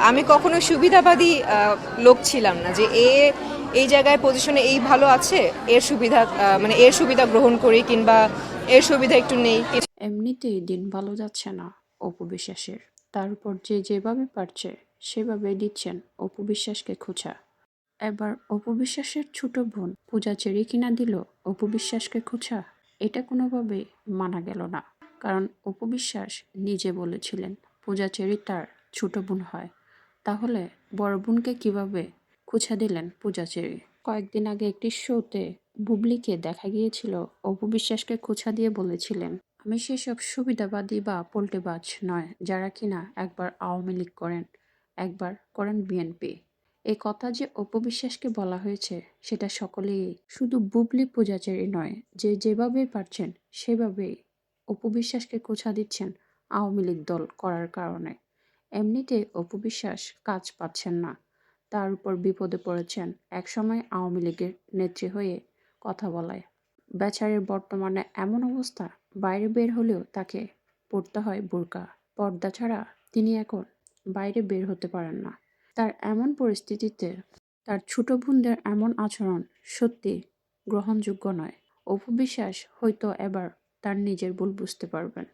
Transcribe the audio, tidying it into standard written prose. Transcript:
আমি কখনো সুবিধাবাদী লোক ছিলাম না যে এই জায়গায় পজিশনে এই ভালো আছে, এর সুবিধা মানে এর সুবিধা গ্রহণ করি কিংবা এর সুবিধা একটু নেই। এমনিতেই দিন ভালো যাচ্ছে না অপু বিশ্বাসের। তার উপর যে যেভাবে পারছে সেভাবে দিচ্ছেন অপু বিশ্বাসকে খোঁচা। এবার অপু বিশ্বাসের ছোট বোন পূজা চেরি কিনা দিল অপু বিশ্বাসকে খোঁচা। এটা কোনোভাবেই মানা গেল না, কারণ অপু বিশ্বাস নিজে বলেছিলেন পূজা চেরি তার ছোট বোন হয়। তাহলে বড় বোনকে কিভাবে খোঁচা দিলেন পূজা চেরি? কয়েকদিন আগে একটি শোতে বুবলিকে দেখা গিয়েছিল অপু বিশ্বাসকে খোঁচা দিয়ে বলেছিলেন, আমি সেসব সুবিধাবাদী বা পোল্টেবাজ নয় যারা কিনা একবার আওয়ামী লীগ করেন, একবার করেন বিএনপি। এই কথা যে অপু বিশ্বাসকে বলা হয়েছে সেটা সকলেই, শুধু বুবলি পূজাচেরি নয়, যে যেভাবে পারছেন সেভাবেই অপু বিশ্বাসকে খোঁচা দিচ্ছেন আওয়ামী লীগ দল করার কারণে। এমনিতে অপু বিশ্বাস কাজ পাচ্ছেন না, তার উপর বিপদে পড়েছেন একসময় আওয়ামী লীগের নেত্রী হয়ে কথা বলায়। বেচারের বর্তমানে এমন অবস্থা, বাইরে বের হলেও তাকে পড়তে হয় বোরকা। পর্দা ছাড়া তিনি এখন বাইরে বের হতে পারেন না। তার এমন পরিস্থিতিতে তার ছোট বোনদের এমন আচরণ সত্যি গ্রহণযোগ্য নয়। অপু বিশ্বাস হয়তো এবার তার নিজের ভুল বুঝতে পারবেন।